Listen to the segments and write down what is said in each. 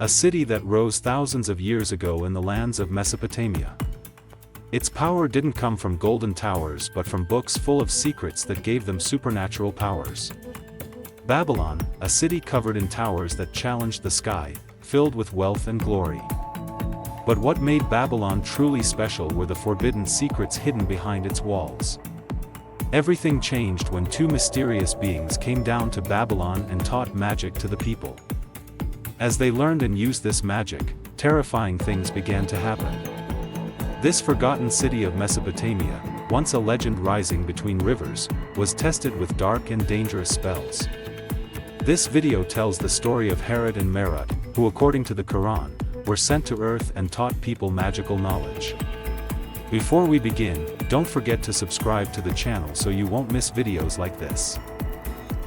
a city that rose thousands of years ago in the lands of Mesopotamia. Its power didn't come from golden towers but from books full of secrets that gave them supernatural powers. Babylon, a city covered in towers that challenged the sky, filled with wealth and glory. But what made Babylon truly special were the forbidden secrets hidden behind its walls. Everything changed when two mysterious beings came down to Babylon and taught magic to the people. As they learned and used this magic, terrifying things began to happen. This forgotten city of Mesopotamia, once a legend rising between rivers, was tested with dark and dangerous spells. This video tells the story of Harut and Marut, who according to the Quran, were sent to earth and taught people magical knowledge. Before we begin, don't forget to subscribe to the channel so you won't miss videos like this.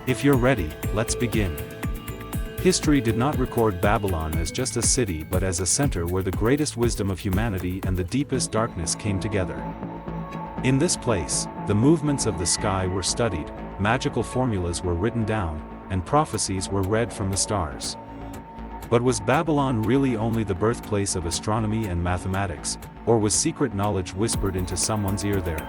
If you're ready, let's begin. History did not record Babylon as just a city but as a center where the greatest wisdom of humanity and the deepest darkness came together. In this place, the movements of the sky were studied, magical formulas were written down, and prophecies were read from the stars. But was Babylon really only the birthplace of astronomy and mathematics, or was secret knowledge whispered into someone's ear there?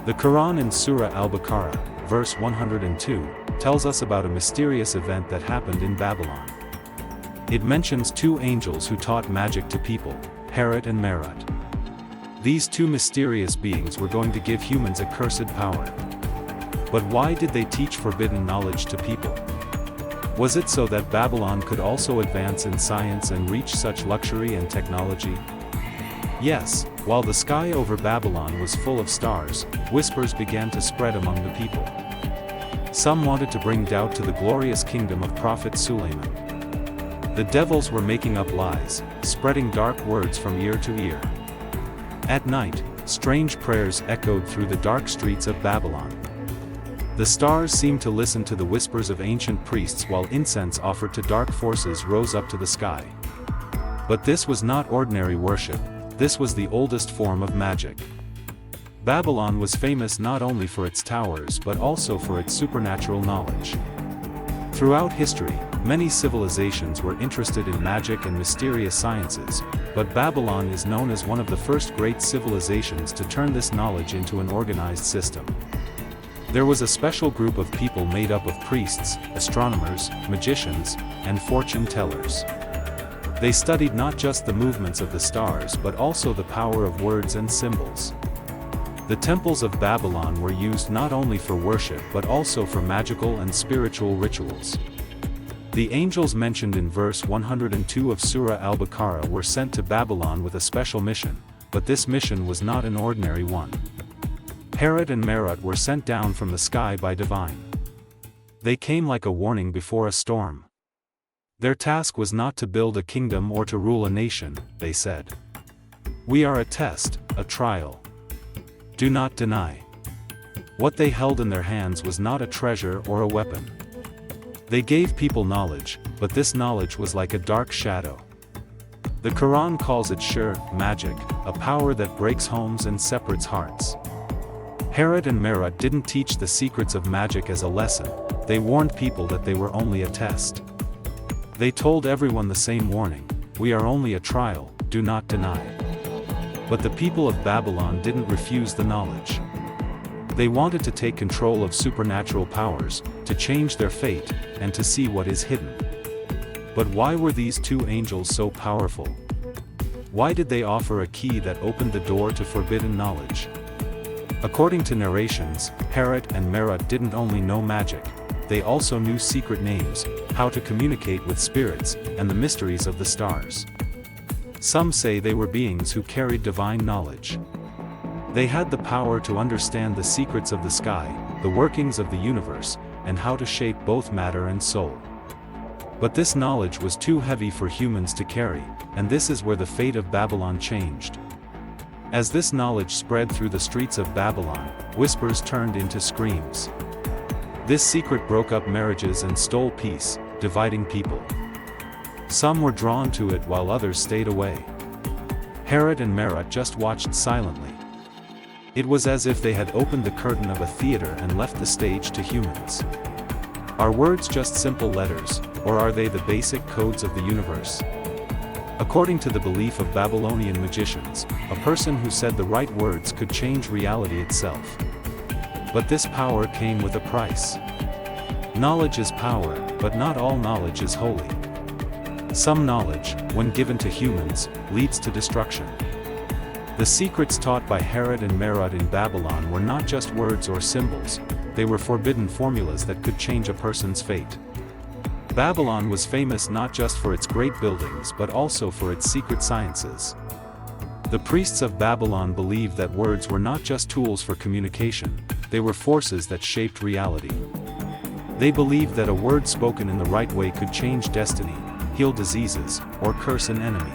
The Quran in Surah Al-Baqara, verse 102, tells us about a mysterious event that happened in Babylon. It mentions two angels who taught magic to people, Harut and Marut. These two mysterious beings were going to give humans accursed power. But why did they teach forbidden knowledge to people? Was it so that Babylon could also advance in science and reach such luxury and technology? Yes, while the sky over Babylon was full of stars, whispers began to spread among the people. Some wanted to bring doubt to the glorious kingdom of Prophet Sulaiman. The devils were making up lies, spreading dark words from ear to ear. At night, strange prayers echoed through the dark streets of Babylon. The stars seemed to listen to the whispers of ancient priests while incense offered to dark forces rose up to the sky. But this was not ordinary worship, this was the oldest form of magic. Babylon was famous not only for its towers but also for its supernatural knowledge. Throughout history, many civilizations were interested in magic and mysterious sciences, but Babylon is known as one of the first great civilizations to turn this knowledge into an organized system. There was a special group of people made up of priests, astronomers, magicians, and fortune tellers. They studied not just the movements of the stars but also the power of words and symbols. The temples of Babylon were used not only for worship but also for magical and spiritual rituals. The angels mentioned in verse 102 of Surah Al-Baqara were sent to Babylon with a special mission, but this mission was not an ordinary one. Harut and Marut were sent down from the sky by divine. They came like a warning before a storm. Their task was not to build a kingdom or to rule a nation, they said. We are a test, a trial. Do not deny. What they held in their hands was not a treasure or a weapon. They gave people knowledge, but this knowledge was like a dark shadow. The Quran calls it shir, magic, a power that breaks homes and separates hearts. Harut and Marut didn't teach the secrets of magic as a lesson, they warned people that they were only a test. They told everyone the same warning, we are only a trial, do not deny. But the people of Babylon didn't refuse the knowledge. They wanted to take control of supernatural powers, to change their fate, and to see what is hidden. But why were these two angels so powerful? Why did they offer a key that opened the door to forbidden knowledge? According to narrations, Harut and Marut didn't only know magic, they also knew secret names, how to communicate with spirits, and the mysteries of the stars. Some say they were beings who carried divine knowledge. They had the power to understand the secrets of the sky, the workings of the universe, and how to shape both matter and soul. But this knowledge was too heavy for humans to carry, and this is where the fate of Babylon changed. As this knowledge spread through the streets of Babylon, whispers turned into screams. This secret broke up marriages and stole peace, dividing people. Some were drawn to it while others stayed away. Harut and Marut just watched silently. It was as if they had opened the curtain of a theater and left the stage to humans. Are words just simple letters, or are they the basic codes of the universe? According to the belief of Babylonian magicians, a person who said the right words could change reality itself. But this power came with a price. Knowledge is power, but not all knowledge is holy. Some knowledge, when given to humans, leads to destruction. The secrets taught by Harut and Marut in Babylon were not just words or symbols, they were forbidden formulas that could change a person's fate. Babylon was famous not just for its great buildings but also for its secret sciences. The priests of Babylon believed that words were not just tools for communication, they were forces that shaped reality. They believed that a word spoken in the right way could change destiny, heal diseases, or curse an enemy.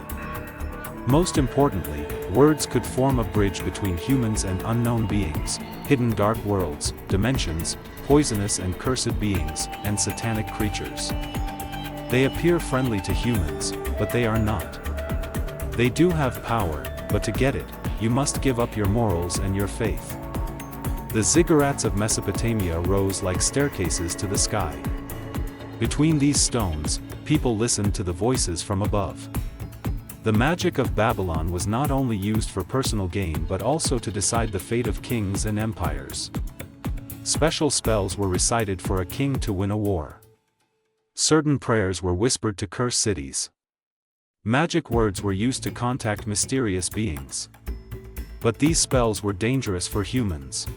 Most importantly, words could form a bridge between humans and unknown beings, hidden dark worlds, dimensions, poisonous and cursed beings, and satanic creatures. They appear friendly to humans, but they are not. They do have power, but to get it, you must give up your morals and your faith. The ziggurats of Mesopotamia rose like staircases to the sky. Between these stones, people listened to the voices from above. The magic of Babylon was not only used for personal gain but also to decide the fate of kings and empires. Special spells were recited for a king to win a war. Certain prayers were whispered to curse cities. Magic words were used to contact mysterious beings. But these spells were dangerous for humans.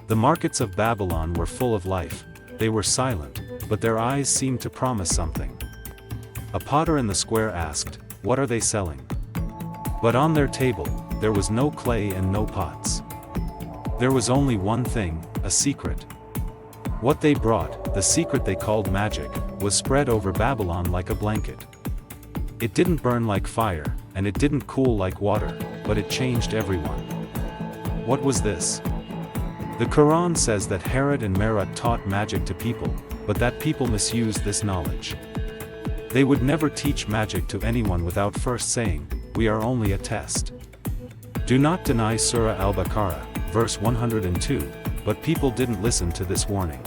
The markets of Babylon were full of life, they were silent, but their eyes seemed to promise something. A potter in the square asked, "What are they selling?" But on their table, there was no clay and no pots. There was only one thing, a secret. What they brought, the secret they called magic, was spread over Babylon like a blanket. It didn't burn like fire, and it didn't cool like water, but it changed everyone. What was this? The Quran says that Harut and Marut taught magic to people, but that people misused this knowledge. They would never teach magic to anyone without first saying, "We are only a test." Do not deny Surah Al-Baqara, verse 102, but people didn't listen to this warning.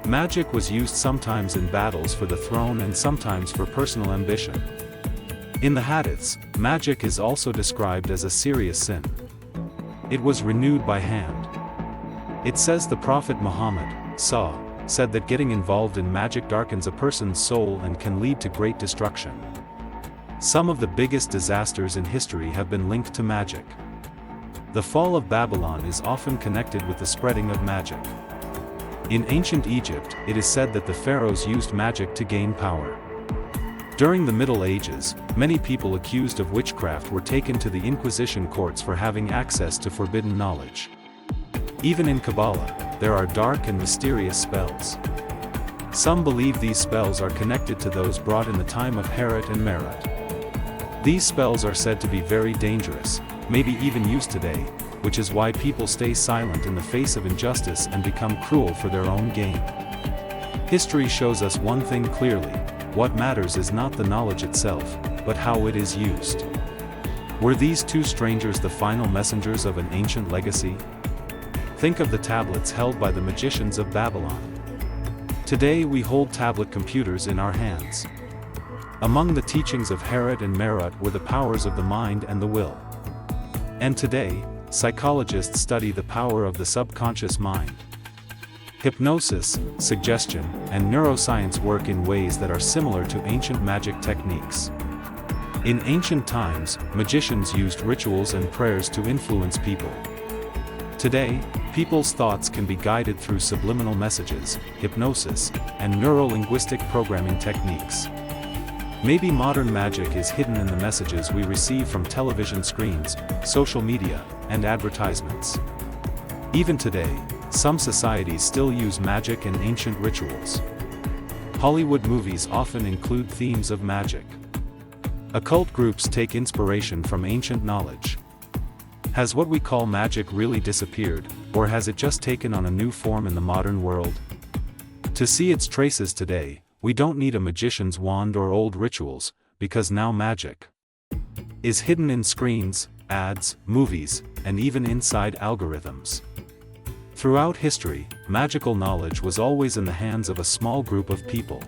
Magic was used sometimes in battles for the throne and sometimes for personal ambition. In the hadiths, magic is also described as a serious sin. It was renewed by hand. It says the Prophet Muhammad said that getting involved in magic darkens a person's soul and can lead to great destruction. Some of the biggest disasters in history have been linked to magic. The fall of Babylon is often connected with the spreading of magic. In ancient Egypt, it is said that the pharaohs used magic to gain power. During the Middle Ages, many people accused of witchcraft were taken to the Inquisition courts for having access to forbidden knowledge. Even in Kabbalah, there are dark and mysterious spells. Some believe these spells are connected to those brought in the time of Harut and Marut. These spells are said to be very dangerous, maybe even used today, which is why people stay silent in the face of injustice and become cruel for their own gain. History shows us one thing clearly: what matters is not the knowledge itself, but how it is used. Were these two strangers the final messengers of an ancient legacy? Think of the tablets held by the magicians of Babylon. Today we hold tablet computers in our hands. Among the teachings of Harut and Marut were the powers of the mind and the will. And today, psychologists study the power of the subconscious mind. Hypnosis, suggestion, and neuroscience work in ways that are similar to ancient magic techniques. In ancient times, magicians used rituals and prayers to influence people. Today, people's thoughts can be guided through subliminal messages, hypnosis, and neuro-linguistic programming techniques. Maybe modern magic is hidden in the messages we receive from television screens, social media, and advertisements. Even today, some societies still use magic and ancient rituals. Hollywood movies often include themes of magic. Occult groups take inspiration from ancient knowledge. Has what we call magic really disappeared, or has it just taken on a new form in the modern world? To see its traces today, we don't need a magician's wand or old rituals, because now magic is hidden in screens, ads, movies, and even inside algorithms. Throughout history, magical knowledge was always in the hands of a small group of people.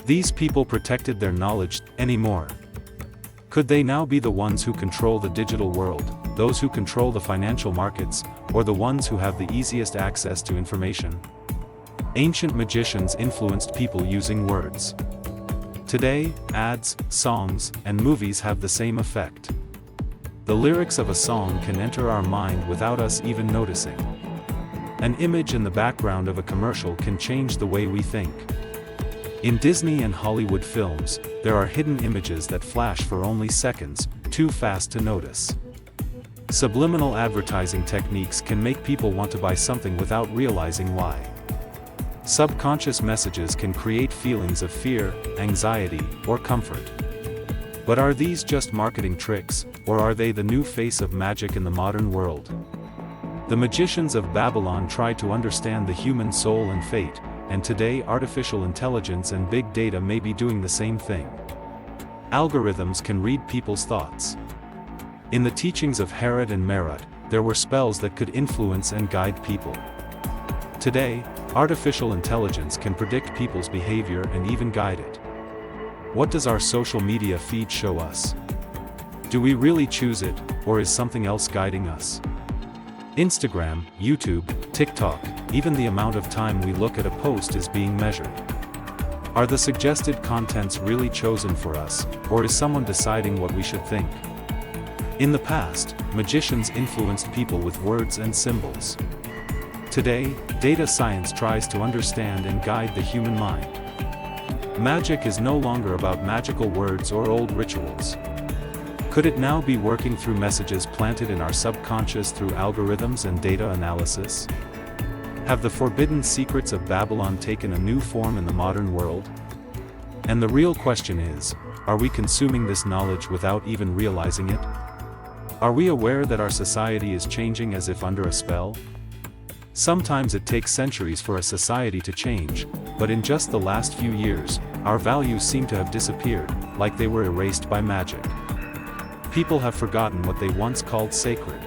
These people protected their knowledge anymore. Could they now be the ones who control the digital world, those who control the financial markets, or the ones who have the easiest access to information? Ancient magicians influenced people using words. Today, ads, songs, and movies have the same effect. The lyrics of a song can enter our mind without us even noticing. An image in the background of a commercial can change the way we think. In Disney and Hollywood films, there are hidden images that flash for only seconds, too fast to notice. Subliminal advertising techniques can make people want to buy something without realizing why. Subconscious messages can create feelings of fear, anxiety, or comfort. But are these just marketing tricks, or are they the new face of magic in the modern world? The magicians of Babylon tried to understand the human soul and fate, and today artificial intelligence and big data may be doing the same thing. Algorithms can read people's thoughts. In the teachings of Harut and Marut, there were spells that could influence and guide people. Today, artificial intelligence can predict people's behavior and even guide it. What does our social media feed show us? Do we really choose it, or is something else guiding us? Instagram, YouTube, TikTok, even the amount of time we look at a post is being measured. Are the suggested contents really chosen for us, or is someone deciding what we should think? In the past, magicians influenced people with words and symbols. Today, data science tries to understand and guide the human mind. Magic is no longer about magical words or old rituals. Could it now be working through messages planted in our subconscious through algorithms and data analysis? Have the forbidden secrets of Babylon taken a new form in the modern world? And the real question is, are we consuming this knowledge without even realizing it? Are we aware that our society is changing as if under a spell? Sometimes it takes centuries for a society to change, but in just the last few years, our values seem to have disappeared, like they were erased by magic. People have forgotten what they once called sacred.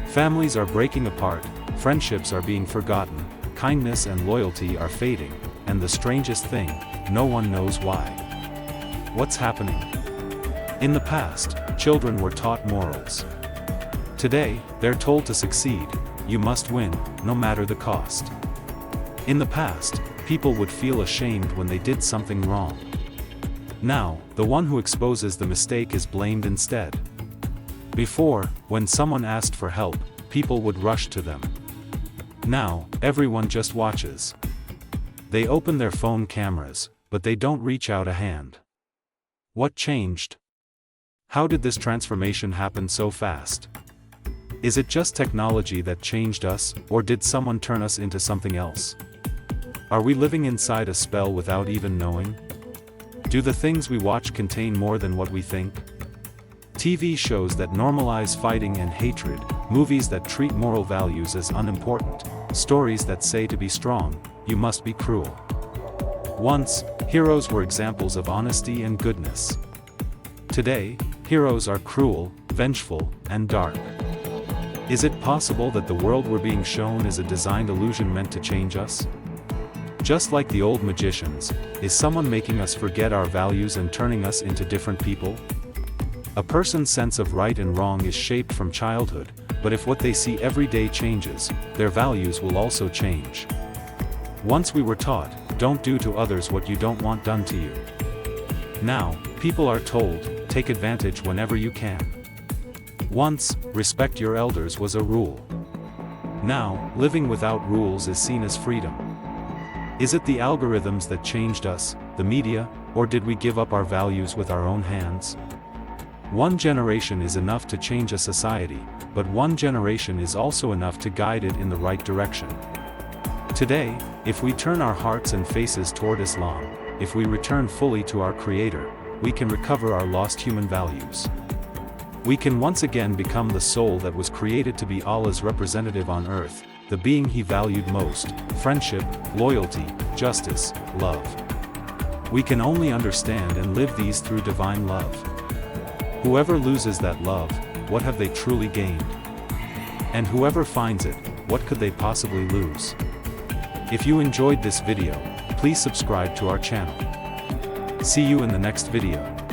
Families are breaking apart, friendships are being forgotten, kindness and loyalty are fading, and the strangest thing, no one knows why. What's happening? In the past, children were taught morals. Today, they're told to succeed, you must win, no matter the cost. In the past, people would feel ashamed when they did something wrong. Now, the one who exposes the mistake is blamed instead. Before, when someone asked for help, people would rush to them. Now, everyone just watches. They open their phone cameras, but they don't reach out a hand. What changed? How did this transformation happen so fast? Is it just technology that changed us, or did someone turn us into something else? Are we living inside a spell without even knowing? Do the things we watch contain more than what we think? TV shows that normalize fighting and hatred, movies that treat moral values as unimportant, stories that say to be strong, you must be cruel. Once, heroes were examples of honesty and goodness. Today, heroes are cruel, vengeful, and dark. Is it possible that the world we're being shown is a designed illusion meant to change us? Just like the old magicians, is someone making us forget our values and turning us into different people? A person's sense of right and wrong is shaped from childhood, but if what they see every day changes, their values will also change. Once we were taught, don't do to others what you don't want done to you. Now, people are told, take advantage whenever you can. Once, respect your elders was a rule. Now, living without rules is seen as freedom. Is it the algorithms that changed us, the media, or did we give up our values with our own hands? One generation is enough to change a society, but one generation is also enough to guide it in the right direction. Today, if we turn our hearts and faces toward Islam, if we return fully to our Creator, we can recover our lost human values. We can once again become the soul that was created to be Allah's representative on earth, the being He valued most: friendship, loyalty, justice, love. We can only understand and live these through divine love. Whoever loses that love, what have they truly gained? And whoever finds it, what could they possibly lose? If you enjoyed this video, please subscribe to our channel. See you in the next video.